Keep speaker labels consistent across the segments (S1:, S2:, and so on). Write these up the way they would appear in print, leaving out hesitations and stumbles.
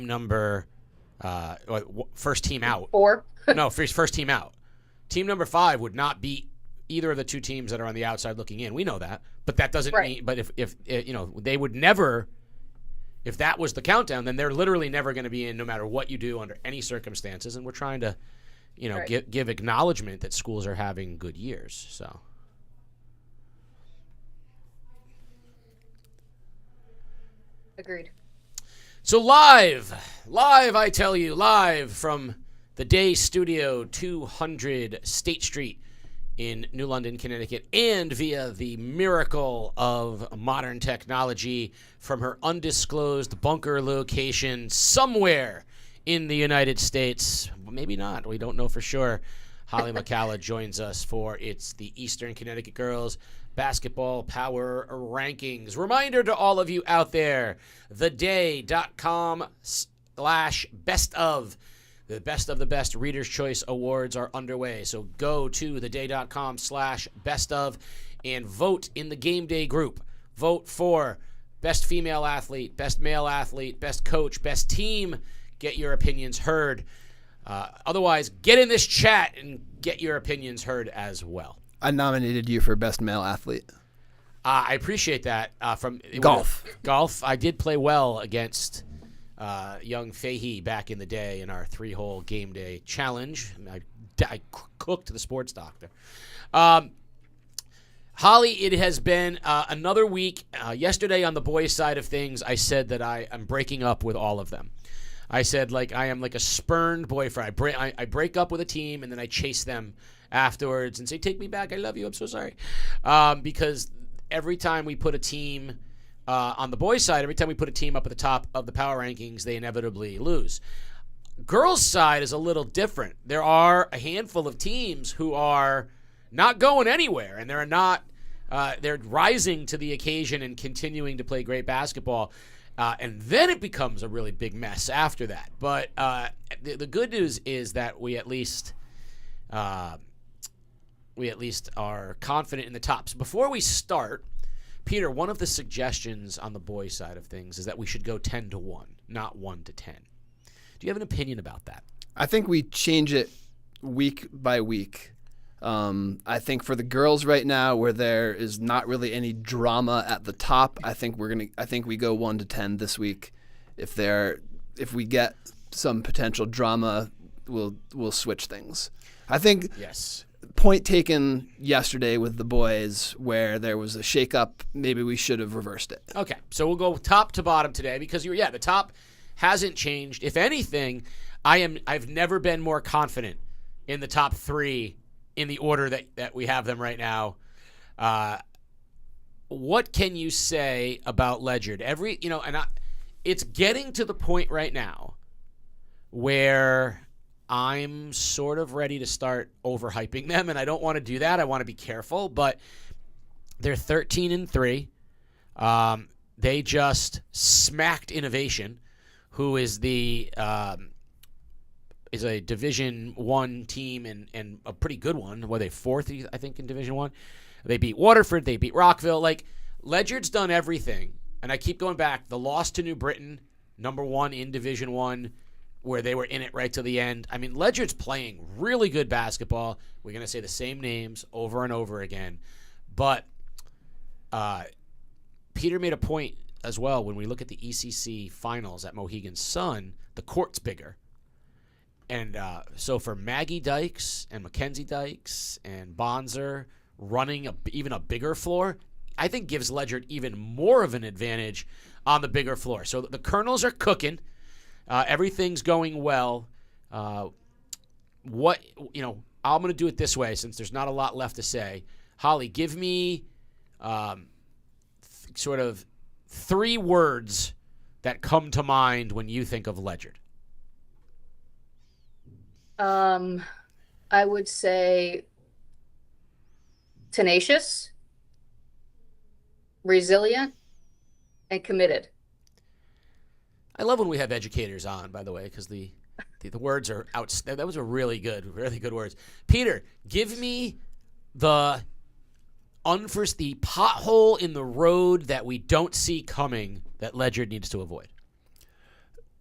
S1: number first team out.
S2: 4?
S1: No, first team out. Team number 5 would not beat either of the two teams that are on the outside looking in. We know that, but that doesn't mean. But if they would never. If that was the countdown, then they're literally never going to be in, no matter what you do under any circumstances. And we're trying to, give acknowledgement that schools are having good years. So.
S2: Agreed.
S1: So live, I tell you, live from the Day Studio, 200 State Street in New London, Connecticut, and via the miracle of modern technology from her undisclosed bunker location somewhere in the United States. Maybe not. We don't know for sure. Holly McCalla joins us for the Eastern Connecticut Girls Basketball Power Rankings. Reminder to all of you out there, theday.com/best of. The Best of the Best Reader's Choice Awards are underway. So go to theday.com/best of and vote in the game day group. Vote for best female athlete, best male athlete, best coach, best team. Get your opinions heard. Otherwise, get in this chat and get your opinions heard as well.
S3: I nominated you for best male athlete.
S1: I appreciate that. From
S3: golf.
S1: Golf. I did play well against young Fahey back in the day in our 3-hole game day challenge. I cooked the sports doctor. Holly, it has been another week. Yesterday on the boys' side of things, I said that I'm breaking up with all of them. I said, I am like a spurned boyfriend. I break up with a team, and then I chase them afterwards and say, take me back. I love you. I'm so sorry. Because every time we put a team on the boys' side, every time we put a team up at the top of the power rankings, they inevitably lose. Girls' side is a little different. There are a handful of teams who are not going anywhere, and they're rising to the occasion and continuing to play great basketball. And then it becomes a really big mess after that. But the good news is that we at least are confident in the tops. Before we start, Peter, one of the suggestions on the boys' side of things is that we should go 10-1, not 1-10. Do you have an opinion about that?
S3: I think we change it week by week. I think for the girls right now, where there is not really any drama at the top, I think we go 1-10 this week. If we get some potential drama, we'll switch things. I think
S1: yes.
S3: Point taken yesterday with the boys where there was a shakeup, maybe we should have reversed it.
S1: Okay, so we'll go top to bottom today because the top hasn't changed. If anything, I've never been more confident in the top 3 in the order that we have them right now. What can you say about Ledyard? It's getting to the point right now where I'm sort of ready to start overhyping them, and I don't want to do that. I want to be careful, but they're 13-3. They just smacked Innovation, who is is a Division I team and a pretty good one. Were they 4th, I think, in Division I? They beat Waterford. They beat Rockville. Ledyard's done everything, and I keep going back. The loss to New Britain, number 1 in Division I, where they were in it right to the end. I mean, Ledyard's playing really good basketball. We're going to say the same names over and over again. But Peter made a point as well when we look at the ECC finals at Mohegan Sun, the court's bigger. And so for Maggie Dykes and Mackenzie Dykes and Bonzer running even a bigger floor, I think gives Ledyard even more of an advantage on the bigger floor. So the Colonels are cooking. Everything's going well. I'm going to do it this way since there's not a lot left to say. Holly, give me sort of 3 words that come to mind when you think of Ledyard.
S2: I would say tenacious, resilient, and committed.
S1: I love when we have educators on, by the way, because the words are out. That was really good words. Peter, give me the pothole in the road that we don't see coming that Ledyard needs to avoid.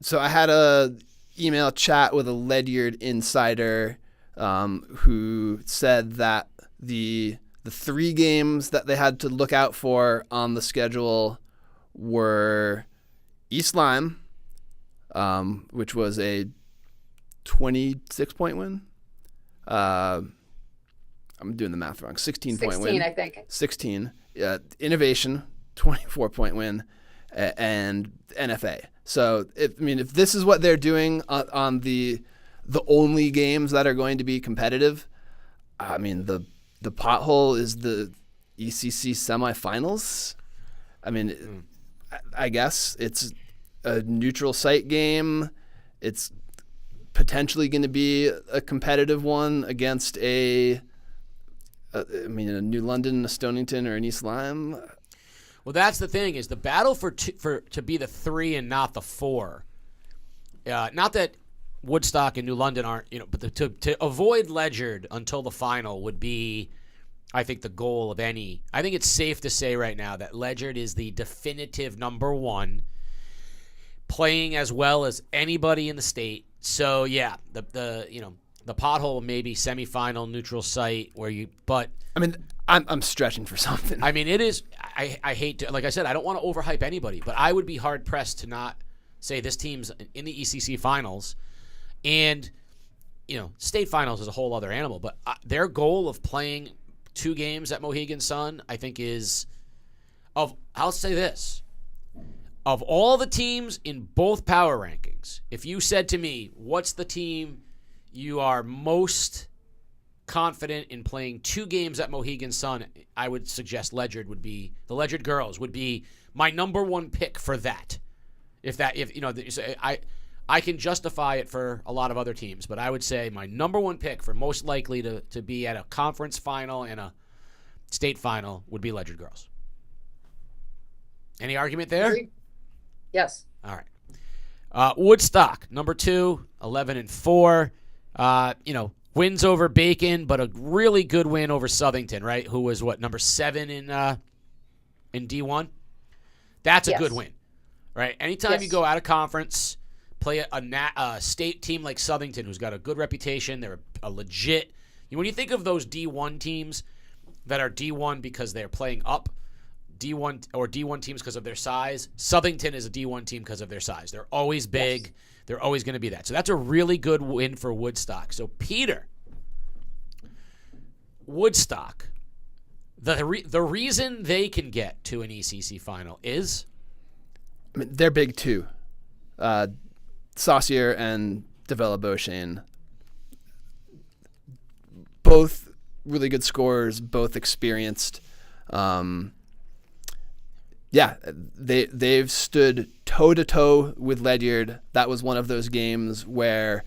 S3: So I had a email chat with a Ledyard insider who said that the 3 games that they had to look out for on the schedule were East Lyme, which was a 26-point win. I'm doing the math wrong. 16-point win.
S2: 16, I think.
S3: 16. Innovation, 24-point win, and NFA. So, if this is what they're doing on the only games that are going to be competitive, the pothole is the ECC semifinals. I guess it's a neutral site game. It's potentially going to be a competitive one against a New London, a Stonington, or an East Lyme.
S1: Well, that's the thing, is the battle to be the 3 and not the 4. Not that Woodstock and New London aren't, but to avoid Ledyard until the final would be, I think, the goal of any. I think it's safe to say right now that Ledyard is the definitive number 1, playing as well as anybody in the state. So yeah, the pothole maybe semifinal neutral site but
S3: I'm stretching for something.
S1: It is. I hate to, like I said, I don't want to overhype anybody, but I would be hard pressed to not say this team's in the ECC finals, and state finals is a whole other animal. But their goal of playing 2 games at Mohegan Sun, I think, I'll say this: of all the teams in both power rankings, if you said to me, what's the team you are most confident in playing 2 games at Mohegan Sun, I would suggest the Ledyard girls would be my number 1 pick for that. I can justify it for a lot of other teams, but I would say my number 1 pick for most likely to be at a conference final and a state final would be Ledyard girls. Any argument there?
S2: Yes.
S1: All right. Woodstock, number 2, 11-4. Wins over Bacon, but a really good win over Southington, right? Who was number 7 in D1? That's a good win, right? Anytime you go out of conference, play a state team like Southington, who's got a good reputation, they're a legit. When you think of those D1 teams that are D1 because they're playing up, D1 or D1 teams because of their size, Southington is a D1 team because of their size. They're always big. Yes. They're always going to be that. So that's a really good win for Woodstock. So, Peter, Woodstock, the reason they can get to an ECC final is?
S3: They're big too. Saucier and Davella Beauchesne, both really good scorers, both experienced. They've stood toe-to-toe with Ledyard. That was one of those games where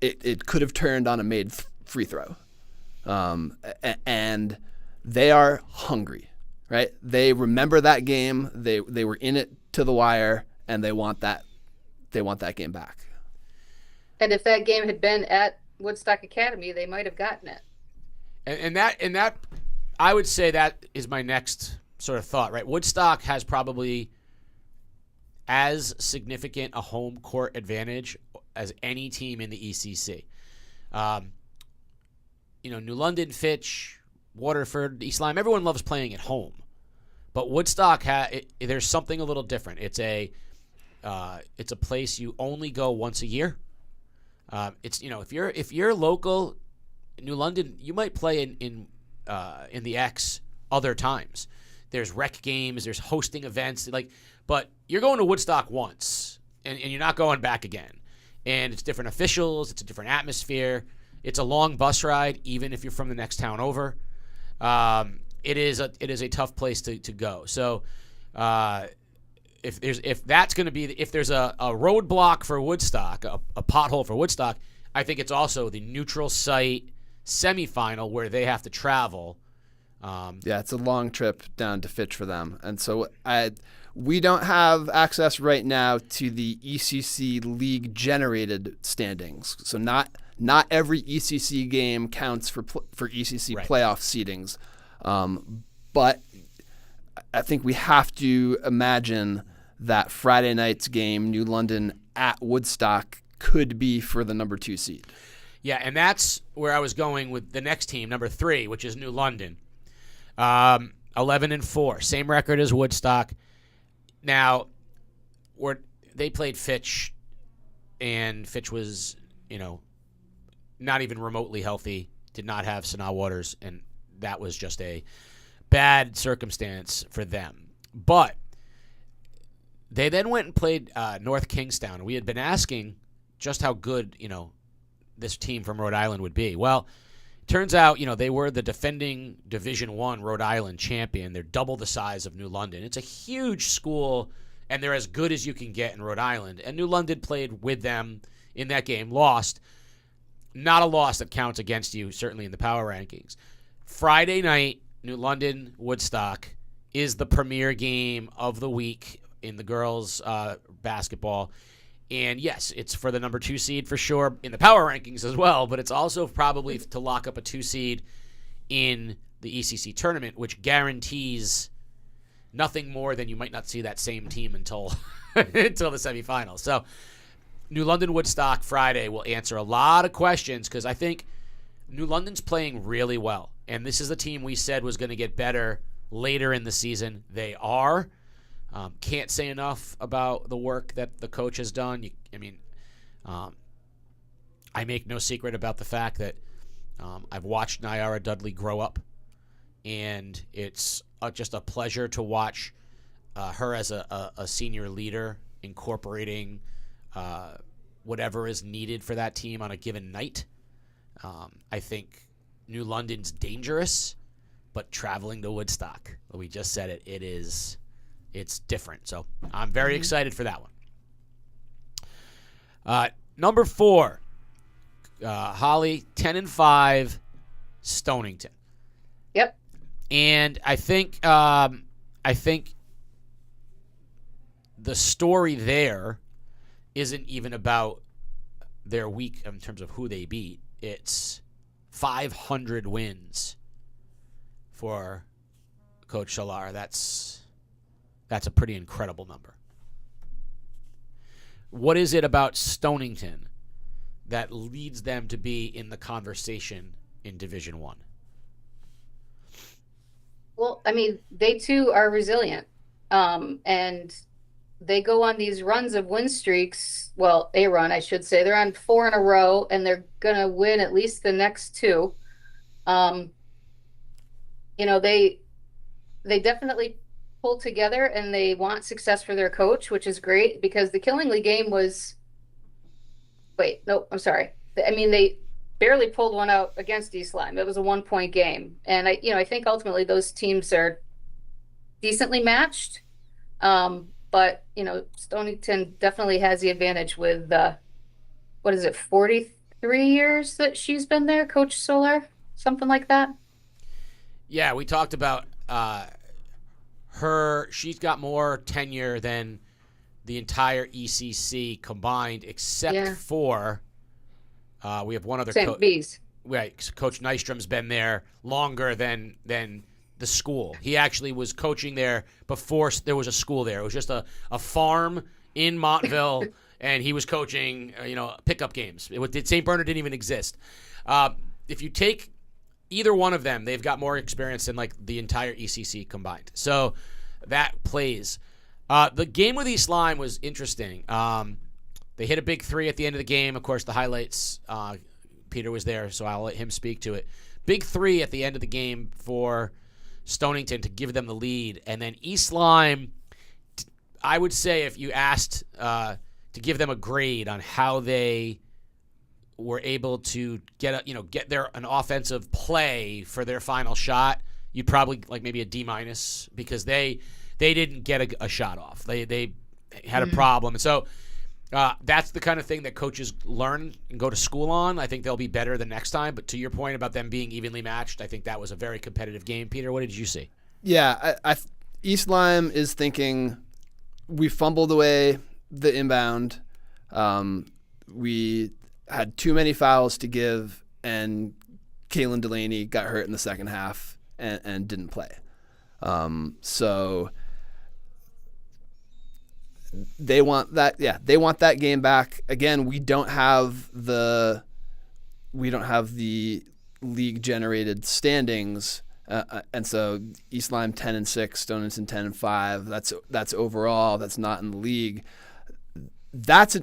S3: it could have turned on a made free throw. And they are hungry, right? They remember that game. They were in it to the wire, and they want that game back.
S2: And if that game had been at Woodstock Academy, they might have gotten it.
S1: And that I would say that is my next sort of thought, right? Woodstock has probably as significant a home court advantage as any team in the ECC. New London, Fitch, Waterford, East Lyme, everyone loves playing at home. But Woodstock, there's something a little different. It's a place you only go once a year. If you're local, New London, you might play in the X other times. There's rec games, there's hosting events, but you're going to Woodstock once, and you're not going back again. And it's different officials, it's a different atmosphere. It's a long bus ride, even if you're from the next town over. It is a tough place to go. So if there's a roadblock for Woodstock, a pothole for Woodstock, I think it's also the neutral site semifinal where they have to travel.
S3: It's a long trip down to Fitch for them. And so we don't have access right now to the ECC league generated standings. So not every ECC game counts for ECC playoff seedings. But I think we have to imagine that Friday night's game, New London at Woodstock could be for the number 2 seed.
S1: Yeah, and that's where I was going with the next team, number 3, which is New London. 11-4, same record as Woodstock. Now, they played Fitch, and Fitch was, not even remotely healthy, did not have Sanaa Waters, and that was just a bad circumstance for them. But they then went and played North Kingstown. We had been asking just how good, this team from Rhode Island would be. Well, it turns out, they were the defending Division I Rhode Island champion. They're double the size of New London. It's a huge school, and they're as good as you can get in Rhode Island. And New London played with them in that game, lost. Not a loss that counts against you, certainly in the power rankings. Friday night, New London, Woodstock is the premier game of the week in the girls' basketball. And yes, it's for the number 2 seed for sure in the power rankings as well, but it's also probably to lock up a 2 seed in the ECC tournament, which guarantees nothing more than you might not see that same team until until the semifinals. So New London Woodstock Friday will answer a lot of questions because I think New London's playing really well. And this is the team we said was going to get better later in the season. They are. Can't say enough about the work that the coach has done. I make no secret about the fact that I've watched Nyara Dudley grow up, and it's just a pleasure to watch her as a senior leader incorporating whatever is needed for that team on a given night. I think New London's dangerous, but traveling to Woodstock, we just said it, it's different. So I'm very excited for that one. Number 4, Holly, 10-5, Stonington.
S2: Yep.
S1: And I think the story there isn't even about their week in terms of who they beat. It's 500 wins for Coach Solar. That's a pretty incredible number. What is it about Stonington that leads them to be in the conversation in Division I?
S2: Well, they too are resilient. And they go on these runs of win streaks. Well, a run, I should say. They're on 4 in a row, and they're going to win at least the next 2. They definitely pull together, and they want success for their coach, which is great because the Killingly game was they barely pulled one out against East Lyme. It was a 1-point game, and I think ultimately those teams are decently matched, but Stonington definitely has the advantage with 43 years that she's been there, Coach Solar, something like that.
S1: Yeah, we talked about she's got more tenure than the entire ECC combined, except for we have one other
S2: St. B's.
S1: Right, Coach Nystrom's been there longer than the school. He actually was coaching there before there was a school there. It was just a farm in Montville, and he was coaching pickup games. St. Bernard didn't even exist. If you take either one of them, they've got more experience than the entire ECC combined. So that plays. The game with East Lyme was interesting. They hit a big 3 at the end of the game. Of course, the highlights, Peter was there, so I'll let him speak to it. Big 3 at the end of the game for Stonington to give them the lead. And then East Lyme, I would say if you asked to give them a grade on how they were able to get an offensive play for their final shot, you'd probably maybe a D- because they didn't get a shot off. They had a problem. And so that's the kind of thing that coaches learn and go to school on. I think they'll be better the next time. But to your point about them being evenly matched, I think that was a very competitive game. Peter, what did you see?
S3: Yeah, East Lyme is thinking we fumbled away the inbound. We had too many fouls to give, and Kaylin Delaney got hurt in the second half and didn't play. So They want that. Yeah, they want that game back. Again, we don't have the league generated standings, and so East Lyme 10-6, Stonington 10-5. That's overall. That's not in the league. That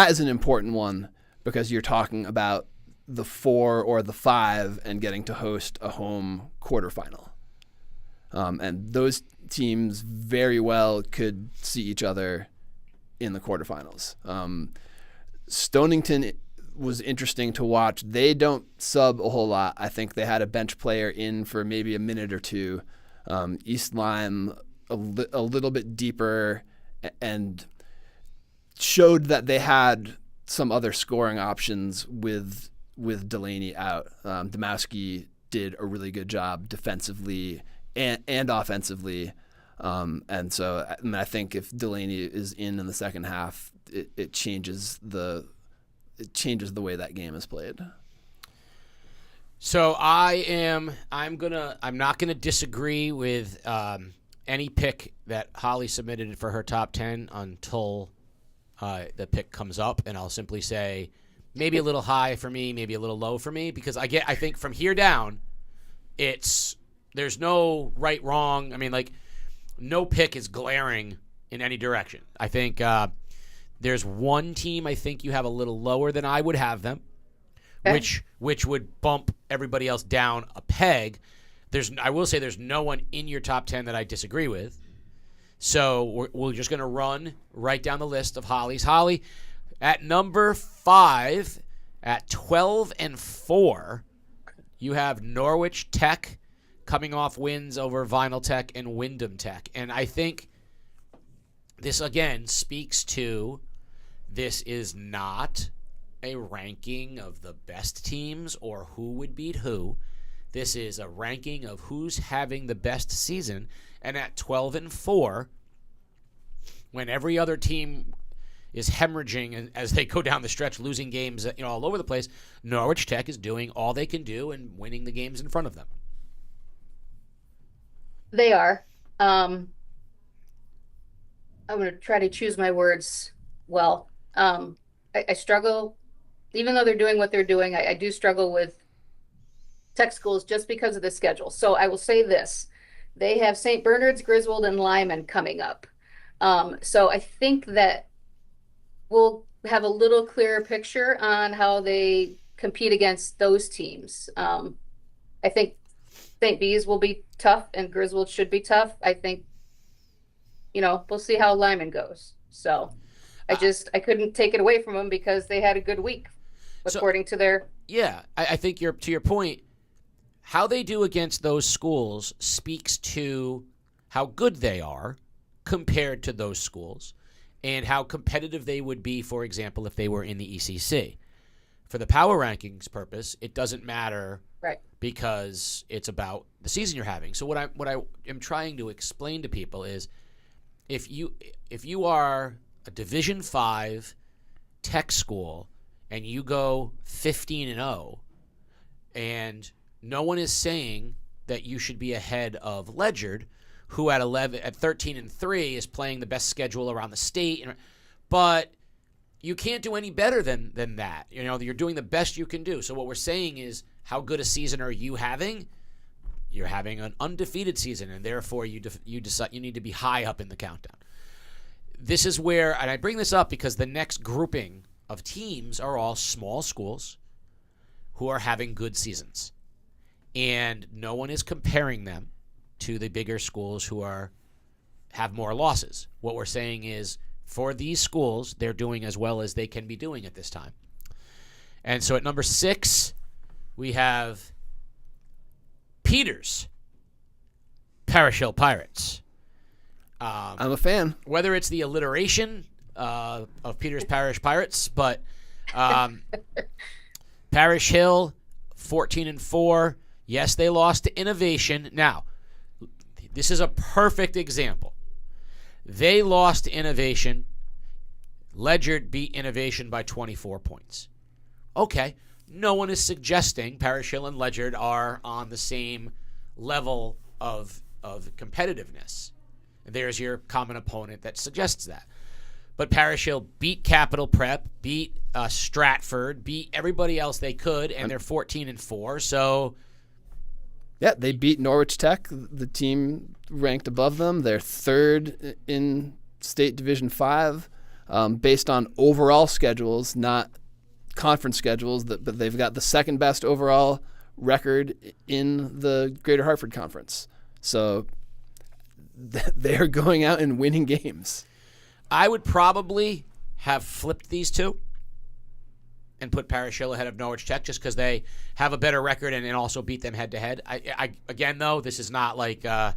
S3: is an important one because you're talking about the 4 or the 5 and getting to host a home quarterfinal. And those teams very well could see each other in the quarterfinals. Stonington was interesting to watch. They don't sub a whole lot. I think they had a bench player in for maybe a minute or two. East Lyme a little bit deeper and showed that they had some other scoring options with Delaney out. Domowski did a really good job defensively and offensively. And so I think if Delaney is in the second half, it changes the way that game is played.
S1: So I'm not gonna disagree with any pick that Holly submitted for her top 10 until the pick comes up, and I'll simply say maybe a little high for me, maybe a little low for me, because I think from here down, there's no right, wrong. I mean, like, no pick is glaring in any direction. I think there's one team I think you have a little lower than I would have them, okay, which would bump everybody else down a peg. I will say there's no one in your top 10 that I disagree with. So we're just going to run right down the list of Holly's. Holly, at number 5, at 12-4, you have Norwich Tech coming off wins over Vinyl Tech and Wyndham Tech. And I think this, again, speaks to this is not a ranking of the best teams or who would beat who. This is a ranking of who's having the best season. And at 12-4, when every other team is hemorrhaging as they go down the stretch, losing games all over the place, Norwich Tech is doing all they can do and winning the games in front of them.
S2: They are. I'm going to try to choose my words well. I struggle, even though they're doing what they're doing, I do struggle with tech schools just because of the schedule. So I will say this. They have St. Bernard's, Griswold, and Lyman coming up. So I think that we'll have a little clearer picture on how they compete against those teams. I think St. B's will be tough and Griswold should be tough. I think, we'll see how Lyman goes. So I couldn't take it away from them because they had a good week according to their. Yeah,
S1: I think to your point, how they do against those schools speaks to how good they are compared to those schools and how competitive they would be, for example, if they were in the ECC. For the power rankings purpose, it doesn't matter,
S2: right,
S1: because it's about the season you're having. So what I am trying to explain to people is if you are a Division 5 tech school and you go 15-0 and no one is saying that you should be ahead of Ledyard, who at 13-3 is playing the best schedule around the state, but you can't do any better than that. You're doing the best you can do. So what we're saying is, how good a season are you having? You're having an undefeated season, and therefore you decide you need to be high up in the countdown. This is where, and I bring this up because the next grouping of teams are all small schools who are having good seasons. And no one is comparing them to the bigger schools who have more losses. What we're saying is, for these schools, they're doing as well as they can be doing at this time. And so at number 6, we have Peters, Parish Hill Pirates.
S3: I'm a fan.
S1: Whether it's the alliteration of Peters Parish Pirates, but Parish Hill, 14-4. Yes, they lost to Innovation. Now, this is a perfect example. They lost to Innovation. Ledyard beat Innovation by 24 points. Okay, no one is suggesting Parish Hill and Ledyard are on the same level of competitiveness. There's your common opponent that suggests that. But Parish Hill beat Capital Prep, beat Stratford, beat everybody else they could, and they're 14-4. So,
S3: yeah, they beat Norwich Tech, the team ranked above them. They're third in State Division 5, based on overall schedules, not conference schedules. But they've got the second best overall record in the Greater Hartford Conference. So they're going out and winning games.
S1: I would probably have flipped these two and put Parish Hill ahead of Norwich Tech just because they have a better record and also beat them head-to-head. I again, though, this is not like I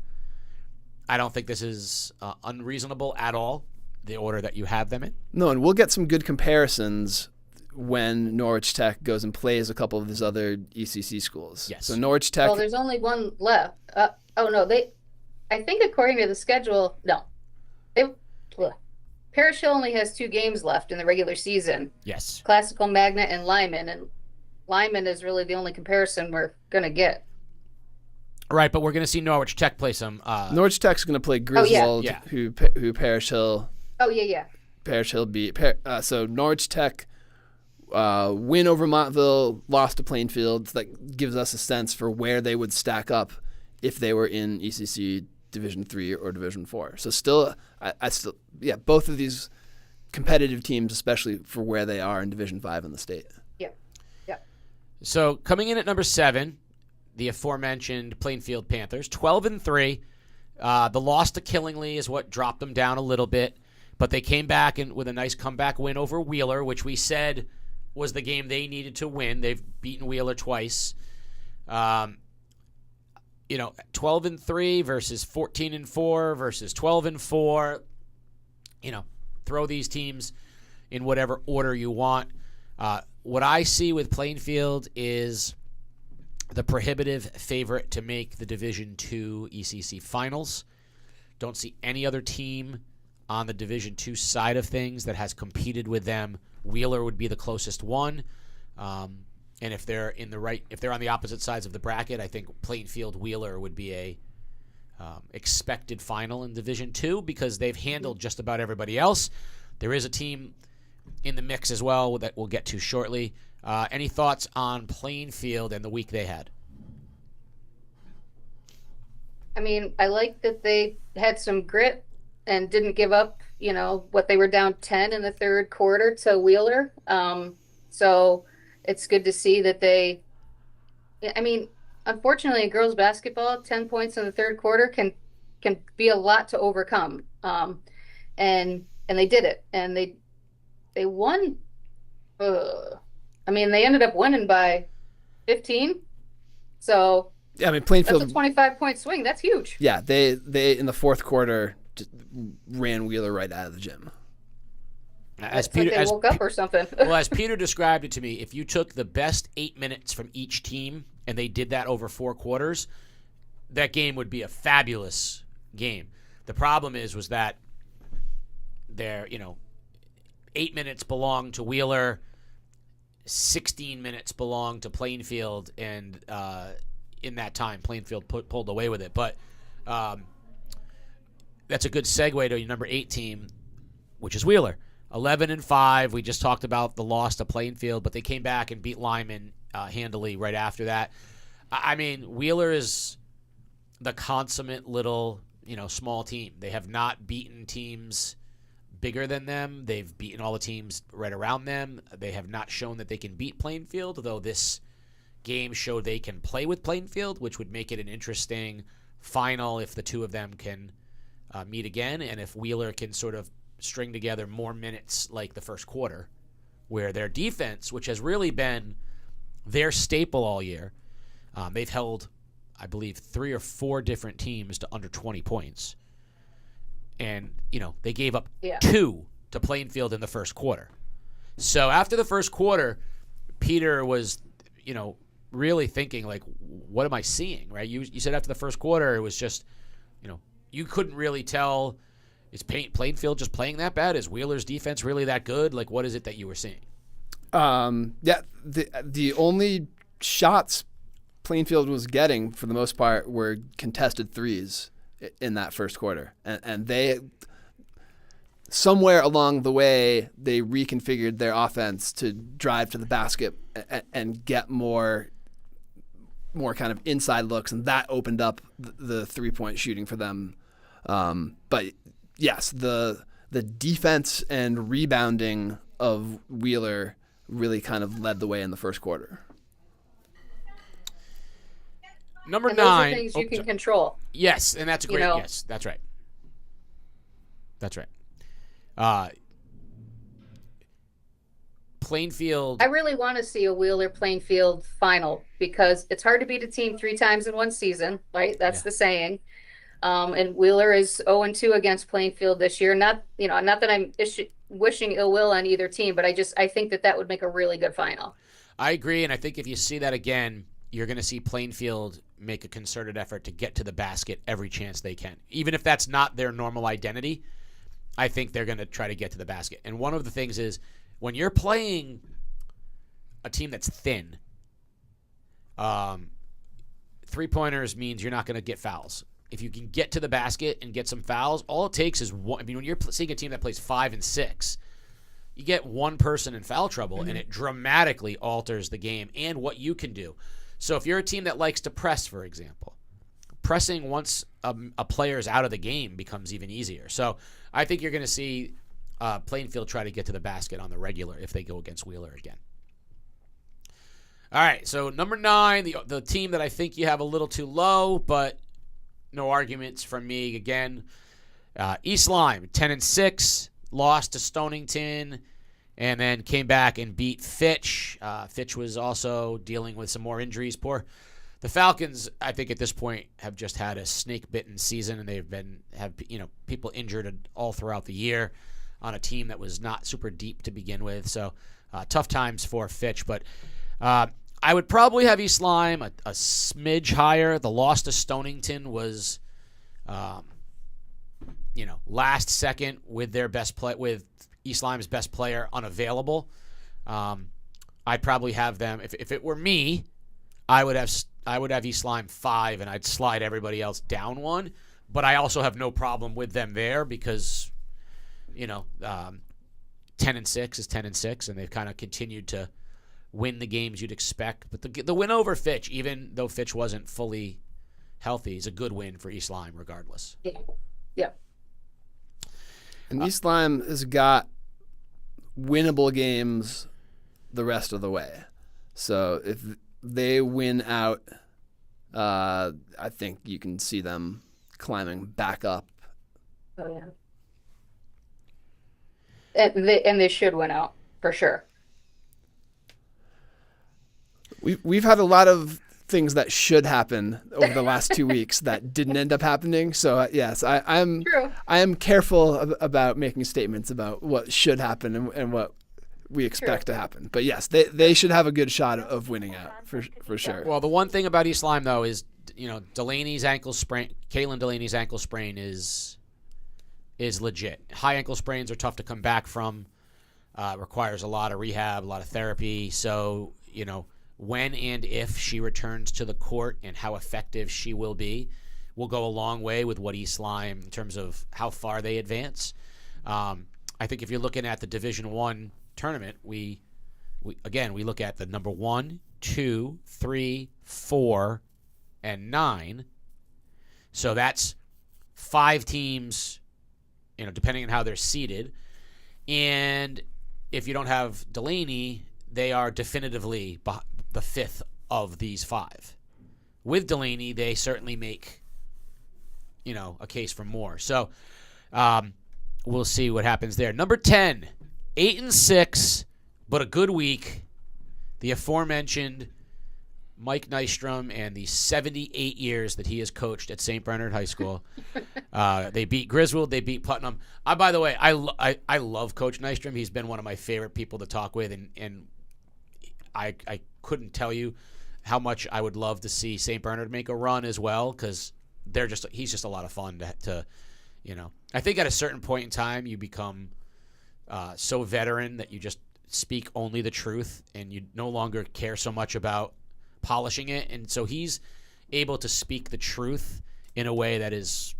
S1: don't think this is unreasonable at all, the order that you have them in.
S3: No, and we'll get some good comparisons when Norwich Tech goes and plays a couple of these other ECC schools.
S1: Yes.
S3: So Norwich Tech...
S2: Well, there's only one left. I think according to the schedule, Parish Hill only has 2 games left in the regular season.
S1: Yes.
S2: Classical Magnet and Lyman, and Lyman is really the only comparison we're going to get.
S1: Right, but we're going to see Norwich Tech play some...
S3: Norwich Tech's going to play Griswold,
S1: Yeah.
S3: who Parish Hill...
S2: Oh, yeah.
S3: Parish Hill beat. So Norwich Tech win over Montville, lost to Plainfield. So that gives us a sense for where they would stack up if they were in ECC Division 3 or Division 4. So still, both of these competitive teams, especially for where they are in Division 5 in the state.
S2: Yeah.
S1: So coming in at number 7, the aforementioned Plainfield Panthers, 12-3. The loss to Killingly is what dropped them down a little bit, but they came back with a nice comeback win over Wheeler, which we said was the game they needed to win. They've beaten Wheeler twice. 12-3 versus 14-4 versus 12-4. Throw these teams in whatever order you want. What I see with Plainfield is the prohibitive favorite to make the Division II ECC finals. Don't see any other team on the Division II side of things that has competed with them. Wheeler would be the closest one. And if they're on the opposite sides of the bracket, I think Plainfield Wheeler would be a expected final in Division II because they've handled just about everybody else. There is a team in the mix as well that we'll get to shortly. Any thoughts on Plainfield and the week they had?
S2: I mean, I like that they had some grit and didn't give up, what they were down 10 in the third quarter to Wheeler. So it's good to see that unfortunately in girls basketball, 10 points in the third quarter can be a lot to overcome. And they did it. And they won. They ended up winning by 15. So
S3: yeah, Plainfield,
S2: that's a 25-point swing. That's huge.
S3: Yeah, they in the fourth quarter just ran Wheeler right out of the gym.
S1: As Peter,
S2: like they woke up or something.
S1: Well, as Peter described it to me, if you took the best 8 minutes from each team and they did that over 4 quarters, that game would be a fabulous game. The problem was that their 8 minutes belonged to Wheeler, 16 minutes belonged to Plainfield, and in that time, Plainfield pulled away with it. But that's a good segue to your number 8 team, which is Wheeler. 11-5. We just talked about the loss to Plainfield, but they came back and beat Lyman handily right after that. Wheeler is the consummate little, small team. They have not beaten teams bigger than them. They've beaten all the teams right around them. They have not shown that they can beat Plainfield, though this game showed they can play with Plainfield, which would make it an interesting final if the two of them can meet again, and if Wheeler can sort of string together more minutes like the first quarter, where their defense, which has really been their staple all year, they've held, I believe, 3 or 4 different teams to under 20 points. And, they gave up 2 to Plainfield in the first quarter. So after the first quarter, Peter was, really thinking, like, what am I seeing, right? You said after the first quarter, it was just, you couldn't really tell, is Plainfield just playing that bad? Is Wheeler's defense really that good? Like, what is it that you were seeing?
S3: The only shots Plainfield was getting, for the most part, were contested threes in that first quarter. And they somewhere along the way, they reconfigured their offense to drive to the basket and get more kind of inside looks, and that opened up the 3-point shooting for them. But yes, the defense and rebounding of Wheeler really kind of led the way in the first quarter.
S1: Number
S2: and
S1: 9.
S2: Those are things you can control.
S1: Yes, and that's a great. Yes, that's right. That's right. Plainfield.
S2: I really want to see a Wheeler Plainfield final because it's hard to beat a team 3 times in one season, right? That's the saying. And Wheeler is 0-2 against Plainfield this year. Not that I'm wishing ill will on either team, but I think that would make a really good final.
S1: I agree, and I think if you see that again, you're going to see Plainfield make a concerted effort to get to the basket every chance they can. Even if that's not their normal identity, I think they're going to try to get to the basket. And one of the things is when you're playing a team that's thin, 3-pointers means you're not going to get fouls. If you can get to the basket and get some fouls, all it takes is one. I mean, when you're seeing a team that plays 5 and 6, you get one person in foul trouble, and it dramatically alters the game and what you can do. So if you're a team that likes to press, for example, pressing once a player's out of the game becomes even easier. So I think you're going to see Plainfield try to get to the basket on the regular if they go against Wheeler again. All right, so number 9, the team that I think you have a little too low, but no arguments from me again. East Lyme, 10-6, lost to Stonington, and then came back and beat Fitch. Fitch was also dealing with some more injuries. The Falcons, I think at this point, have just had a snake-bitten season, and they've have people injured all throughout the year on a team that was not super deep to begin with. So tough times for Fitch, but I would probably have East Lyme a smidge higher. The loss to Stonington was, last second with their best play, with East Lyme's best player unavailable. I'd probably have them. If it were me, I would have East Lyme 5, and I'd slide everybody else down 1. But I also have no problem with them there because, 10-6 is 10-6, and they've kind of continued to win the games you'd expect. But the win over Fitch, even though Fitch wasn't fully healthy, is a good win for East Lyme regardless.
S2: Yeah.
S3: And East Lyme has got winnable games the rest of the way. So if they win out, I think you can see them climbing back up.
S2: Oh, yeah. And they should win out, for sure.
S3: We've had a lot of things that should happen over the last 2 weeks that didn't end up happening. So yes, I am careful about making statements about what should happen and what we expect to happen. But yes, they should have a good shot of winning out for sure.
S1: Well, the one thing about East Lyme though is Delaney's ankle sprain. Caitlin Delaney's ankle sprain is legit. High ankle sprains are tough to come back from. Requires a lot of rehab, a lot of therapy. So when and if she returns to the court and how effective she will be will go a long way with what East Lyme in terms of how far they advance. I think if you're looking at the Division I tournament, we look at the number 1, 2, 3, 4, and 9. So that's 5 teams, depending on how they're seeded. And if you don't have Delaney, they are definitively the 5th of these 5. With Delaney, they certainly make, a case for more. So we'll see what happens there. Number 10, 8-6, but a good week. The aforementioned Mike Nystrom and the 78 years that he has coached at St. Bernard High School. They beat Griswold. They beat Putnam. By the way, I love Coach Nystrom. He's been one of my favorite people to talk with, and I couldn't tell you how much I would love to see St. Bernard make a run as well, because he's just a lot of fun to I think at a certain point in time you become so veteran that you just speak only the truth and you no longer care so much about polishing it, and so he's able to speak the truth in a way that is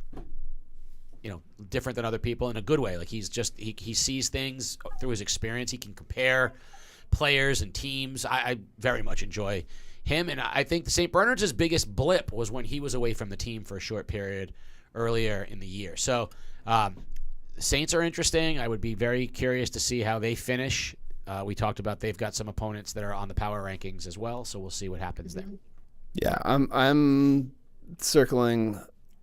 S1: different than other people in a good way. Like he sees things through his experience. He can compare players and teams. I very much enjoy him, and I think the St. Bernard's biggest blip was when he was away from the team for a short period earlier in the year. So the Saints are interesting. I would be very curious to see how they finish. We talked about they've got some opponents that are on the power rankings as well, so we'll see what happens there.
S3: Yeah, I'm circling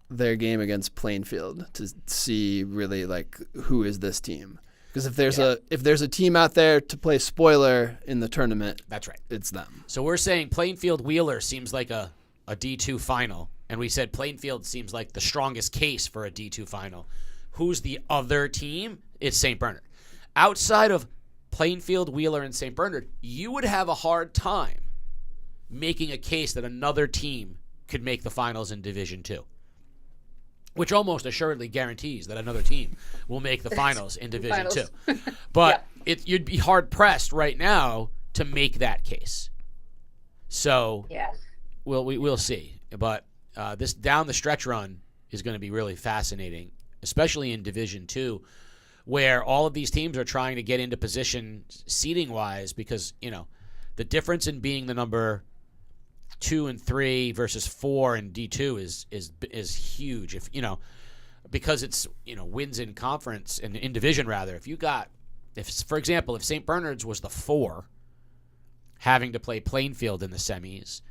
S3: their game against Plainfield to see really like who is this team. Because if there's a team out there to play spoiler in the tournament,
S1: that's right,
S3: it's them.
S1: So we're saying Plainfield Wheeler seems like a D2 final, and we said Plainfield seems like the strongest case for a D2 final. Who's the other team? It's St. Bernard. Outside of Plainfield, Wheeler, and St. Bernard, you would have a hard time making a case that another team could make the finals in Division II, which almost assuredly guarantees that another team will make the finals in Division II. But you'd be hard-pressed right now to make that case. So we'll see. But this down the stretch run is going to be really fascinating, especially in Division II, where all of these teams are trying to get into position seeding-wise because, the difference in being the number 2 and 3 versus 4 in D2 is huge. If because it's wins in conference and in division rather. If for example, if St. Bernard's was the 4, having to play Plainfield in the semis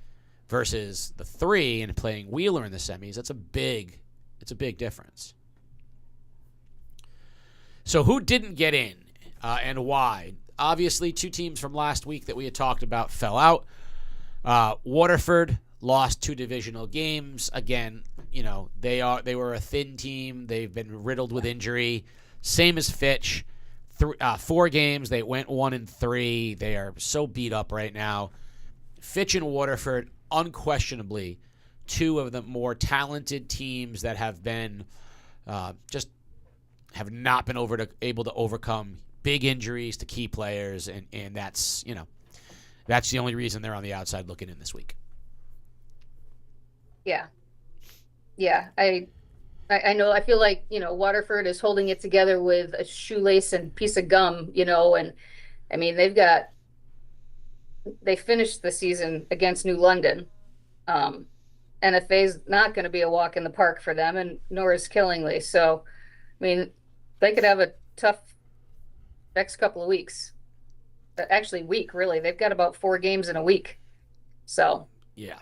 S1: versus the 3 and playing Wheeler in the semis, it's a big difference. So who didn't get in and why? Obviously, 2 teams from last week that we had talked about fell out. Waterford lost 2 divisional games. Again, they were a thin team. They've been riddled with injury. Same as Fitch. 4 games. They went 1-3. They are so beat up right now. Fitch and Waterford, unquestionably, 2 of the more talented teams that have been just have not been able to overcome big injuries to key players, and that's that's the only reason they're on the outside looking in this week.
S2: Yeah. I know. I feel like Waterford is holding it together with a shoelace and piece of gum. And I mean they finished the season against New London. NFA's not going to be a walk in the park for them, and nor is Killingly. So, I mean, they could have a tough next couple of weeks. Actually, week, really. They've got about 4 games in a week. So,
S1: yeah.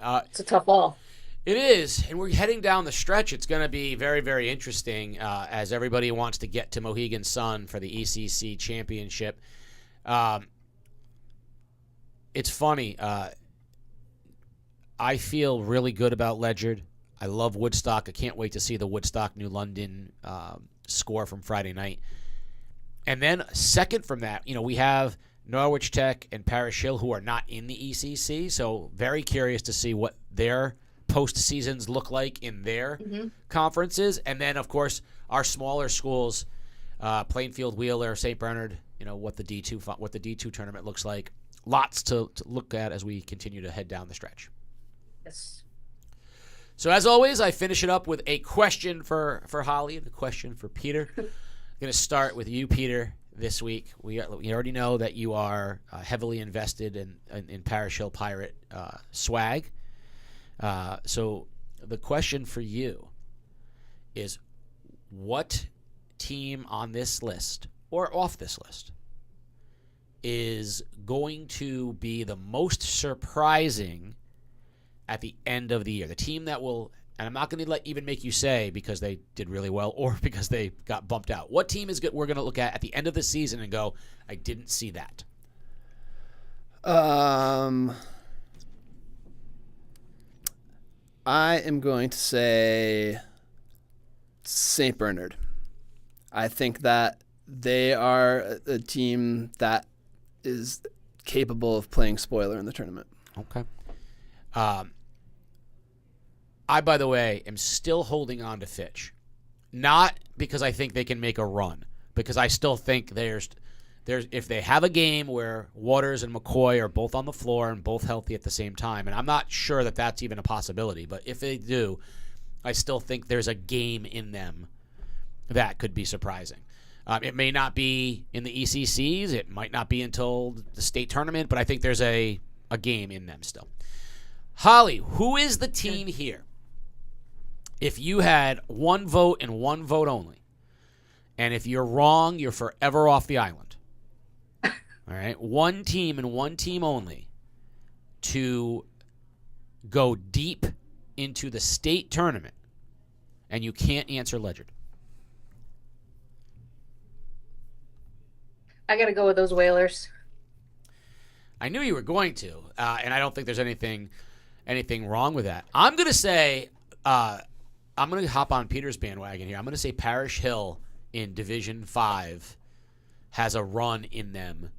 S2: It's a tough ball.
S1: It is, and we're heading down the stretch. It's going to be very, very interesting as everybody wants to get to Mohegan Sun for the ECC championship. It's funny. I feel really good about Ledyard. I love Woodstock. I can't wait to see the Woodstock-New London score from Friday night. And then second from that, we have Norwich Tech and Parish Hill who are not in the ECC, so very curious to see what their postseasons look like in their conferences. And then, of course, our smaller schools, Plainfield, Wheeler, St. Bernard, what the D2 tournament looks like. Lots to look at as we continue to head down the stretch.
S2: Yes.
S1: So as always, I finish it up with a question for Holly and a question for Peter. I'm going to start with you, Peter, this week. We already know that you are heavily invested in Parish Hill Pirate swag. So the question for you is, what team on this list or off this list is going to be the most surprising at the end of the year? The team that will, and I'm not going to even make you say because they did really well or because they got bumped out. What team is good we're going to look at the end of the season and go, I didn't see that?
S3: I am going to say St. Bernard. I think that they are a team that is capable of playing spoiler in the tournament.
S1: Okay. I, by the way, am still holding on to Fitch. Not because I think they can make a run, because I still think there's if they have a game where Waters and McCoy are both on the floor and both healthy at the same time, and I'm not sure that that's even a possibility, but if they do, I still think there's a game in them that could be surprising. It may not be in the ECCs. It might not be until the state tournament, but I think there's a game in them still. Holly, who is the team here? If you had one vote and one vote only, and if you're wrong, you're forever off the island. All right? One team and one team only to go deep into the state tournament, and you can't answer Ledyard.
S2: I got to go with those Whalers.
S1: I knew you were going to, and I don't think there's anything wrong with that. I'm going to say, I'm going to hop on Peter's bandwagon here. I'm going to say Parish Hill in Division 5 has a run in them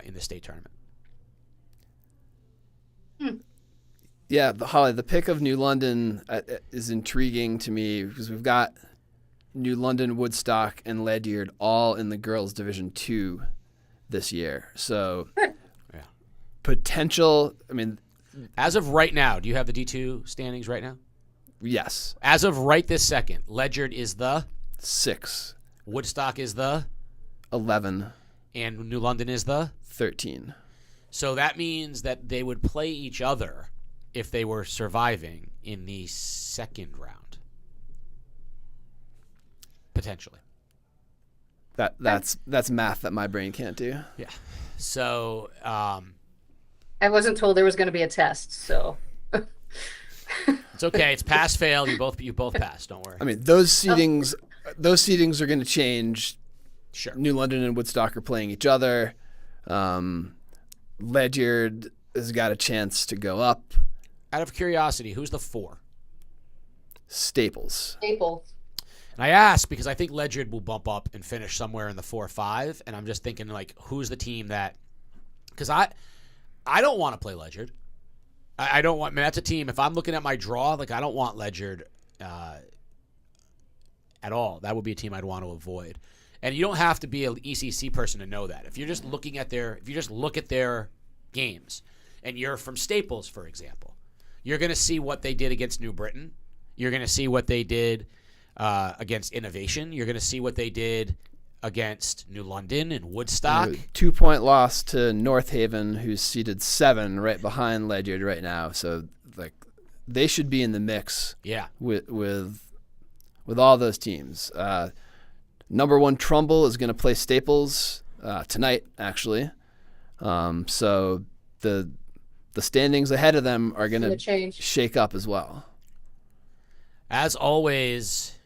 S1: in the state tournament.
S3: Yeah, Holly, the pick of New London is intriguing to me because we've got New London, Woodstock, and Ledyard all in the girls' Division 2 this year. So, potential. I mean,
S1: as of right now, do you have the D2 standings right now?
S3: Yes.
S1: As of right this second, Ledyard is the
S3: 6.
S1: Woodstock is the
S3: 11.
S1: And New London is the
S3: 13.
S1: So that means that they would play each other if they were surviving in the second round. Potentially.
S3: That's math that my brain can't do.
S1: Yeah. So
S2: I wasn't told there was going to be a test, so
S1: it's okay. It's pass fail. You both passed. Don't worry.
S3: I mean, those seedings are going to change.
S1: Sure.
S3: New London and Woodstock are playing each other. Ledyard has got a chance to go up.
S1: Out of curiosity, who's the 4?
S3: Staples.
S1: And I ask because I think Ledyard will bump up and finish somewhere in the 4-5, and I'm just thinking, like, who's the team that – because I don't want to play Ledyard. I don't want – I mean, that's a team – if I'm looking at my draw, like, I don't want Ledyard at all. That would be a team I'd want to avoid. And you don't have to be an ECC person to know that. If you're just looking at their – if you just look at their games and you're from Staples, for example, you're going to see what they did against New Britain. You're going to see what they did – against Innovation. You're going to see what they did against New London and Woodstock.
S3: 2-point loss to North Haven, who's seeded 7 right behind Ledyard right now. So, like, they should be in the mix.
S1: Yeah.
S3: With all those teams. Number 1 Trumbull is going to play Staples tonight, actually. So the standings ahead of them are going to shake up as well.
S1: As always,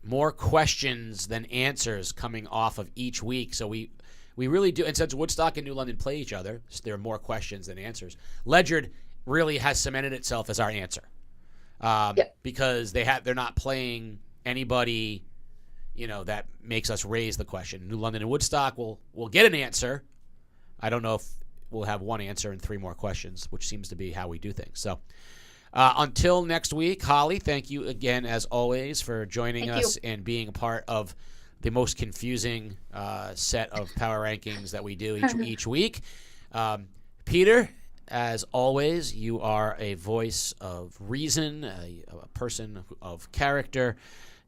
S1: more questions than answers coming off of each week. So we really do. And since Woodstock and New London play each other, so there are more questions than answers. Ledyard really has cemented itself as our answer because they're not playing anybody, that makes us raise the question. New London and Woodstock will get an answer. I don't know if we'll have one answer and 3 more questions, which seems to be how we do things. So. Until next week, Holly, thank you again, as always, for joining us and being a part of the most confusing set of power rankings that we do each week. Peter, as always, you are a voice of reason, a person of character,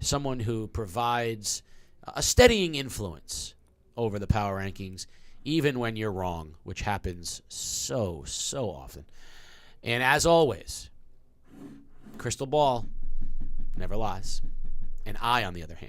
S1: someone who provides a steadying influence over the power rankings, even when you're wrong, which happens so often. And as always, crystal ball never lies. And I, on the other hand,